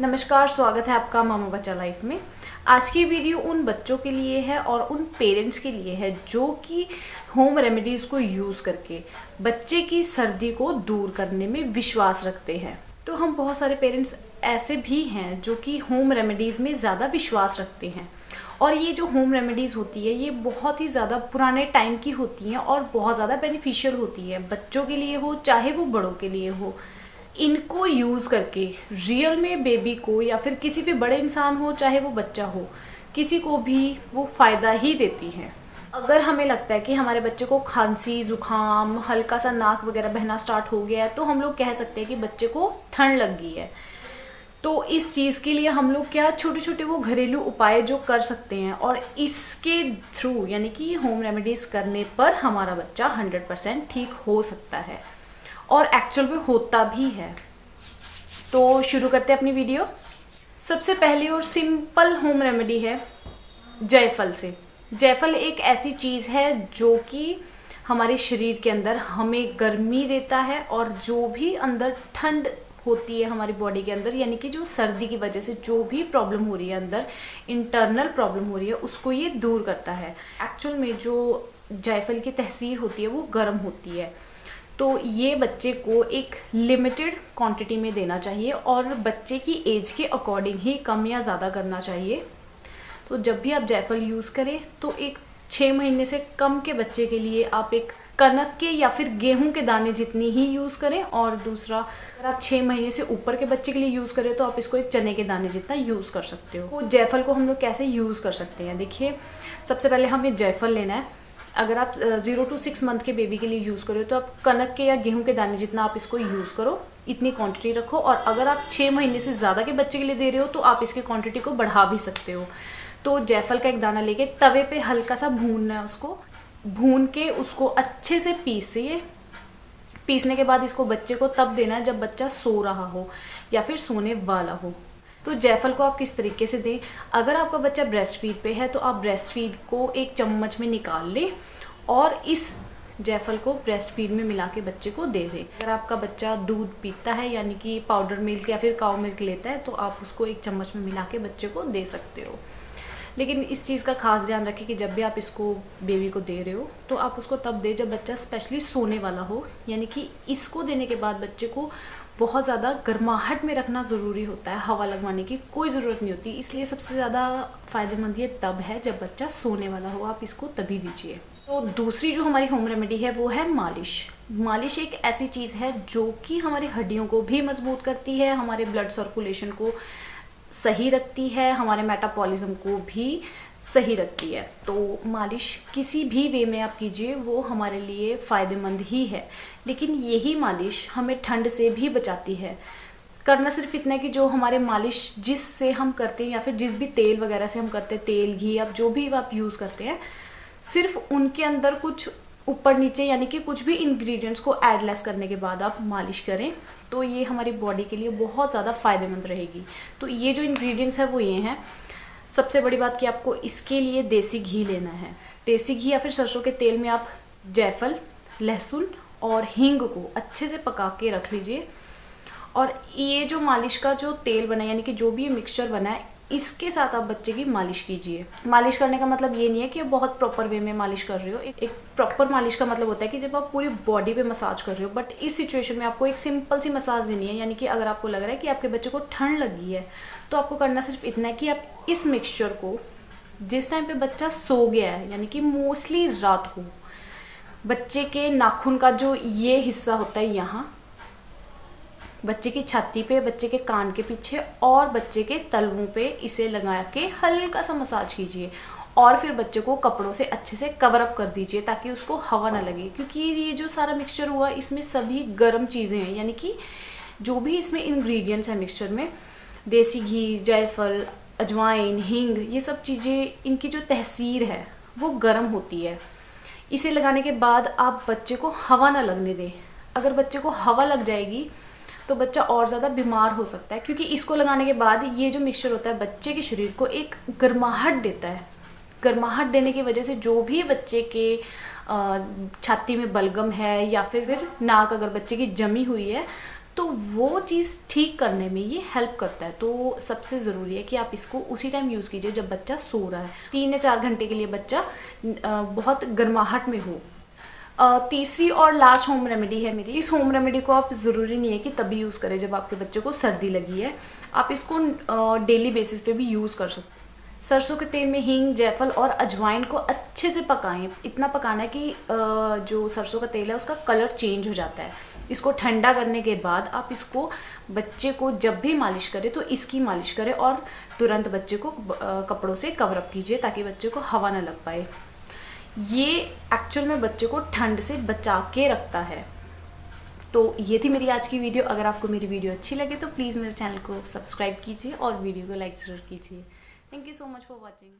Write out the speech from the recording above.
नमस्कार, स्वागत है आपका मामा बच्चा लाइफ में। आज की वीडियो उन बच्चों के लिए है और उन पेरेंट्स के लिए है जो कि होम रेमेडीज़ को यूज़ करके बच्चे की सर्दी को दूर करने में विश्वास रखते हैं। तो हम बहुत सारे पेरेंट्स ऐसे भी हैं जो कि होम रेमेडीज़ में ज़्यादा विश्वास रखते हैं और ये जो होम रेमेडीज़ होती है ये बहुत ही ज़्यादा पुराने टाइम की होती हैं और बहुत ज़्यादा बेनिफिशियल होती है, बच्चों के लिए हो चाहे वो बड़ों के लिए हो। इनको यूज़ करके रियल में बेबी को या फिर किसी भी बड़े इंसान हो चाहे वो बच्चा हो, किसी को भी वो फ़ायदा ही देती हैं। अगर हमें लगता है कि हमारे बच्चे को खांसी जुकाम हल्का सा नाक वगैरह बहना स्टार्ट हो गया है तो हम लोग कह सकते हैं कि बच्चे को ठंड लग गई है। तो इस चीज़ के लिए हम लोग क्या छोटे छोटे वो घरेलू उपाय जो कर सकते हैं और इसके थ्रू यानी कि होम रेमेडीज़ करने पर हमारा बच्चा 100% ठीक हो सकता है और एक्चुअल में होता भी है। तो शुरू करते हैं अपनी वीडियो। सबसे पहली और सिंपल होम रेमेडी है जायफल से। जायफल एक ऐसी चीज़ है जो कि हमारे शरीर के अंदर हमें गर्मी देता है और जो भी अंदर ठंड होती है हमारी बॉडी के अंदर यानी कि जो सर्दी की वजह से जो भी प्रॉब्लम हो रही है अंदर इंटरनल प्रॉब्लम हो रही है उसको ये दूर करता है। एक्चुअल में जो जायफल की तहसीर होती है वो गर्म होती है, तो ये बच्चे को एक लिमिटेड क्वांटिटी में देना चाहिए और बच्चे की एज के अकॉर्डिंग ही कम या ज़्यादा करना चाहिए। तो जब भी आप जायफल यूज़ करें तो एक 6 महीने से कम के बच्चे के लिए आप एक कनक के या फिर गेहूं के दाने जितनी ही यूज़ करें और दूसरा अगर आप 6 महीने से ऊपर के बच्चे के लिए यूज़ करें तो आप इसको एक चने के दाने जितना यूज़ कर सकते हो। तो जायफल को हम लोग कैसे यूज़ कर सकते हैं, देखिए सबसे पहले हमें जायफल लेना है। अगर आप 0 to 6 मंथ के बेबी के लिए यूज़ करो तो आप कनक के या गेहूं के दाने जितना आप इसको यूज़ करो, इतनी क्वांटिटी रखो। और अगर आप 6 महीने से ज़्यादा के बच्चे के लिए दे रहे हो तो आप इसकी क्वांटिटी को बढ़ा भी सकते हो। तो जायफल का एक दाना लेके तवे पे हल्का सा भूनना है, उसको भून के उसको अच्छे से पीसिए। पीसने के बाद इसको बच्चे को तब देना है जब बच्चा सो रहा हो या फिर सोने वाला हो। तो जायफल को आप किस तरीके से दें, अगर आपका बच्चा ब्रेस्ट फीड पे है तो आप ब्रेस्ट फीड को एक चम्मच में निकाल लें और इस जायफल को ब्रेस्ट फीड में मिला के बच्चे को दे दें। अगर आपका बच्चा दूध पीता है यानी कि पाउडर मिल्क या फिर काऊ मिल्क लेता है तो आप उसको एक चम्मच में मिला के बच्चे को दे सकते हो। लेकिन इस चीज़ का खास ध्यान रखें कि जब भी आप इसको बेबी को दे रहे हो तो आप उसको तब दे जब बच्चा स्पेशली सोने वाला हो, यानी कि इसको देने के बाद बच्चे को बहुत ज़्यादा गर्माहट में रखना ज़रूरी होता है, हवा लगवाने की कोई ज़रूरत नहीं होती। इसलिए सबसे ज़्यादा फ़ायदेमंद ये तब है जब बच्चा सोने वाला हो, आप इसको तभी दीजिए। तो दूसरी जो हमारी होम रेमेडी है वो है मालिश। मालिश एक ऐसी चीज़ है जो कि हमारी हड्डियों को भी मजबूत करती है, हमारे ब्लड सर्कुलेशन को सही रखती है, हमारे मेटाबॉलिज्म को भी सही रखती है। तो मालिश किसी भी वे में आप कीजिए वो हमारे लिए फ़ायदेमंद ही है, लेकिन यही मालिश हमें ठंड से भी बचाती है। करना सिर्फ इतना है कि जो हमारे मालिश जिससे हम करते हैं या फिर जिस भी तेल वगैरह से हम करते हैं, तेल घी आप जो भी आप यूज़ करते हैं, सिर्फ उनके अंदर कुछ ऊपर नीचे यानी कि कुछ भी इंग्रेडिएंट्स को ऐड लेस करने के बाद आप मालिश करें तो ये हमारी बॉडी के लिए बहुत ज़्यादा फ़ायदेमंद रहेगी। तो ये जो इंग्रेडिएंट्स है वो ये हैं। सबसे बड़ी बात कि आपको इसके लिए देसी घी लेना है। देसी घी या फिर सरसों के तेल में आप जायफल, लहसुन और हींग को अच्छे से पका के रख लीजिए और ये जो मालिश का जो तेल बना है यानी कि जो भी ये मिक्सचर बना है इसके साथ आप बच्चे की मालिश कीजिए। मालिश करने का मतलब ये नहीं है कि आप बहुत प्रॉपर वे में मालिश कर रहे हो। एक प्रॉपर मालिश का मतलब होता है कि जब आप पूरी बॉडी पे मसाज कर रहे हो, बट इस सिचुएशन में आपको एक सिंपल सी मसाज देनी है। यानी कि अगर आपको लग रहा है कि आपके बच्चे को ठंड लगी है तो आपको करना सिर्फ इतना है कि आप इस मिक्सचर को जिस टाइम पे बच्चा सो गया है यानी कि मोस्टली रात को, बच्चे के नाखून का जो ये हिस्सा होता है यहाँ, बच्चे की छाती पे, बच्चे के कान के पीछे और बच्चे के तलवों पे इसे लगा के हल्का सा मसाज कीजिए और फिर बच्चे को कपड़ों से अच्छे से कवर अप कर दीजिए ताकि उसको हवा ना लगे। क्योंकि ये जो सारा मिक्सचर हुआ इसमें सभी गर्म चीज़ें हैं, यानी कि जो भी इसमें इंग्रेडिएंट्स हैं मिक्सचर में, देसी घी, जायफल, अजवाइन, हींग, ये सब चीज़ें इनकी जो तहसीर है वो गर्म होती है। इसे लगाने के बाद आप बच्चे को हवा ना लगने दें। अगर बच्चे को हवा लग जाएगी तो बच्चा और ज़्यादा बीमार हो सकता है, क्योंकि इसको लगाने के बाद ये जो मिक्सचर होता है बच्चे के शरीर को एक गर्माहट देता है। गर्माहट देने की वजह से जो भी बच्चे के छाती में बलगम है या फिर नाक अगर बच्चे की जमी हुई है तो वो चीज़ ठीक करने में ये हेल्प करता है। तो सबसे ज़रूरी है कि आप इसको उसी टाइम यूज़ कीजिए जब बच्चा सो रहा है। 3 या 4 घंटे के लिए बच्चा बहुत गर्माहट में हो। तीसरी और लास्ट होम रेमेडी है मेरी। इस होम रेमेडी को आप ज़रूरी नहीं है कि तभी यूज़ करें जब आपके बच्चे को सर्दी लगी है, आप इसको डेली बेसिस पे भी यूज़ कर सकते हैं। सरसों के तेल में हींग, जायफल और अजवाइन को अच्छे से पकाएं। इतना पकाना है कि जो सरसों का तेल है उसका कलर चेंज हो जाता है। इसको ठंडा करने के बाद आप इसको बच्चे को जब भी मालिश करें तो इसकी मालिश करें और तुरंत बच्चे को कपड़ों से कवर अप कीजिए ताकि बच्चे को हवा ना लग पाए। ये एक्चुअल में बच्चे को ठंड से बचा के रखता है। तो ये थी मेरी आज की वीडियो। अगर आपको मेरी वीडियो अच्छी लगे तो प्लीज़ मेरे चैनल को सब्सक्राइब कीजिए और वीडियो को लाइक ज़रूर कीजिए। Thank you so much for watching.